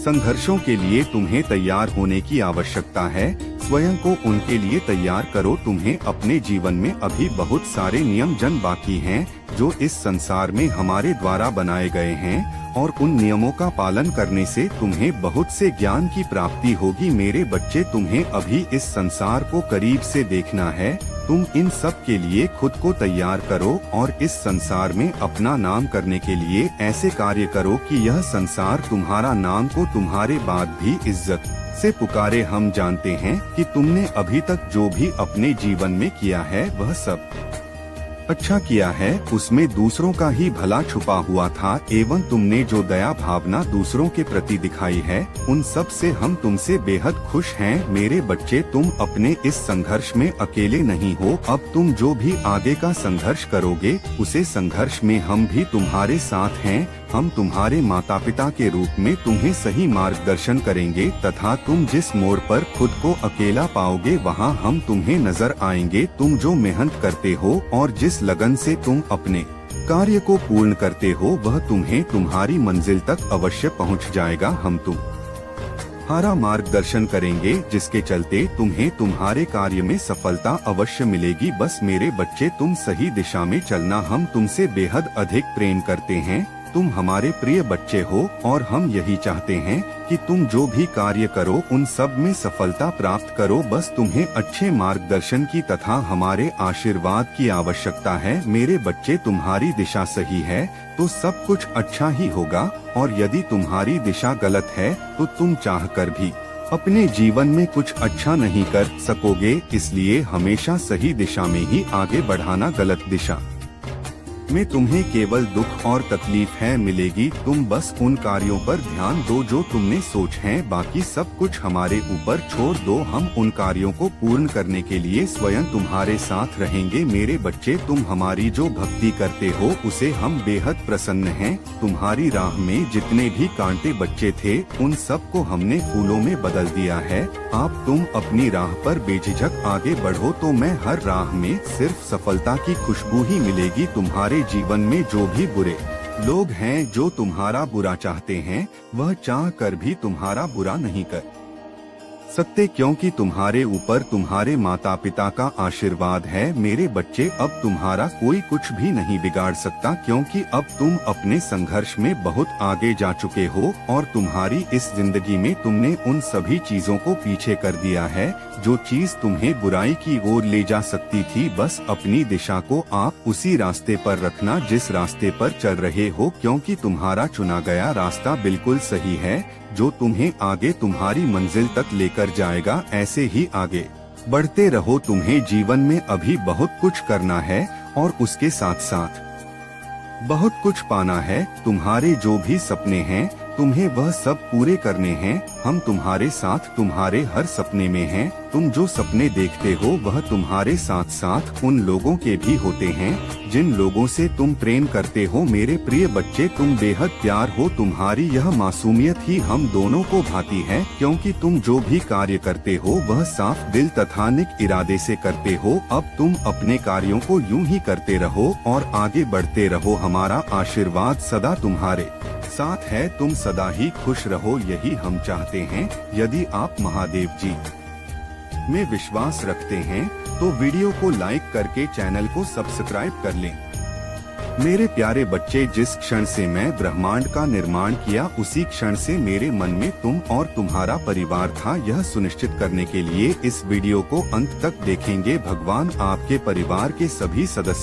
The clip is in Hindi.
संघर्षों के लिए तुम्हें तैयार होने की आवश्यकता है। स्वयं को उनके लिए तैयार करो। तुम्हें अपने जीवन में अभी बहुत सारे नियम जन बाकी हैं जो इस संसार में हमारे द्वारा बनाए गए हैं, और उन नियमों का पालन करने से तुम्हें बहुत से ज्ञान की प्राप्ति होगी। मेरे बच्चे, तुम्हें अभी इस संसार को करीब से देखना है। तुम इन सब के लिए खुद को तैयार करो और इस संसार में अपना नाम करने के लिए ऐसे कार्य करो कि यह संसार तुम्हारा नाम को तुम्हारे बाद भी इज्जत से पुकारे। हम जानते हैं कि तुमने अभी तक जो भी अपने जीवन में किया है वह सब अच्छा किया है, उसमें दूसरों का ही भला छुपा हुआ था, एवं तुमने जो दया भावना दूसरों के प्रति दिखाई है उन सब से हम तुमसे बेहद खुश हैं। मेरे बच्चे, तुम अपने इस संघर्ष में अकेले नहीं हो। अब तुम जो भी आगे का संघर्ष करोगे उसे संघर्ष में हम भी तुम्हारे साथ हैं। हम तुम्हारे माता पिता के रूप में तुम्हें सही मार्गदर्शन करेंगे तथा तुम जिस मोड़ पर खुद को अकेला पाओगे वहां हम तुम्हें नजर आएंगे। तुम जो मेहनत करते हो और जिस लगन से तुम अपने कार्य को पूर्ण करते हो वह तुम्हें तुम्हारी मंजिल तक अवश्य पहुंच जाएगा। हम तुम्हारा मार्गदर्शन करेंगे जिसके चलते तुम्हें तुम्हारे कार्य में सफलता अवश्य मिलेगी। बस मेरे बच्चे, तुम सही दिशा में चलना। हम तुमसे बेहद अधिक प्रेम करते हैं। तुम हमारे प्रिय बच्चे हो और हम यही चाहते हैं कि तुम जो भी कार्य करो उन सब में सफलता प्राप्त करो। बस तुम्हें अच्छे मार्गदर्शन की तथा हमारे आशीर्वाद की आवश्यकता है। मेरे बच्चे, तुम्हारी दिशा सही है तो सब कुछ अच्छा ही होगा, और यदि तुम्हारी दिशा गलत है तो तुम चाहकर भी अपने जीवन में कुछ अच्छा नहीं कर सकोगे। इसलिए हमेशा सही दिशा में ही आगे बढ़ाना। गलत दिशा में तुम्हें केवल दुख और तकलीफ है मिलेगी। तुम बस उन कार्यों पर ध्यान दो जो तुमने सोच हैं, बाकी सब कुछ हमारे ऊपर छोड़ दो। हम उन कार्यों को पूर्ण करने के लिए स्वयं तुम्हारे साथ रहेंगे। मेरे बच्चे, तुम हमारी जो भक्ति करते हो उसे हम बेहद प्रसन्न हैं। तुम्हारी राह में जितने भी कांटे बच्चे थे उन सब को हमने फूलों में बदल दिया है। आप तुम अपनी राह पर बेझिझक आगे बढ़ो तो मैं हर राह में सिर्फ सफलता की खुशबू ही मिलेगी। तुम्हारे जीवन में जो भी बुरे लोग हैं जो तुम्हारा बुरा चाहते हैं वह चाह कर भी तुम्हारा बुरा नहीं कर सकते, क्योंकि तुम्हारे ऊपर तुम्हारे माता पिता का आशीर्वाद है। मेरे बच्चे, अब तुम्हारा कोई कुछ भी नहीं बिगाड़ सकता, क्योंकि अब तुम अपने संघर्ष में बहुत आगे जा चुके हो और तुम्हारी इस जिंदगी में तुमने उन सभी चीजों को पीछे कर दिया है जो चीज तुम्हें बुराई की ओर ले जा सकती थी। बस अपनी दिशा को आप उसी रास्ते पर रखना जिस रास्ते पर चल रहे हो, क्योंकि तुम्हारा चुना गया रास्ता बिल्कुल सही है जो तुम्हें आगे तुम्हारी मंजिल तक लेकर जाएगा। ऐसे ही आगे बढ़ते रहो। तुम्हें जीवन में अभी बहुत कुछ करना है और उसके साथ साथ बहुत कुछ पाना है। तुम्हारे जो भी सपने हैं तुम्हें वह सब पूरे करने हैं। हम तुम्हारे साथ तुम्हारे हर सपने में हैं। तुम जो सपने देखते हो वह तुम्हारे साथ साथ उन लोगों के भी होते हैं जिन लोगों से तुम प्रेम करते हो। मेरे प्रिय बच्चे, तुम बेहद प्यार हो। तुम्हारी यह मासूमियत ही हम दोनों को भाती है, क्योंकि तुम जो भी कार्य करते हो वह साफ दिल तथा नेक इरादे से करते हो। अब तुम अपने कार्यों को यूं ही करते रहो और आगे बढ़ते रहो। हमारा आशीर्वाद सदा तुम्हारे साथ है। तुम सदा ही खुश रहो, यही हम चाहते हैं। यदि आप महादेव जी में विश्वास रखते हैं तो वीडियो को लाइक करके चैनल को सब्सक्राइब कर लें। मेरे प्यारे बच्चे, जिस क्षण से मैं ब्रह्मांड का निर्माण किया उसी क्षण से मेरे मन में तुम और तुम्हारा परिवार था। यह सुनिश्चित करने के लिए इस वीडियो को अंत तक देखेंगे। भगवान आपके परिवार के सभी सदस्य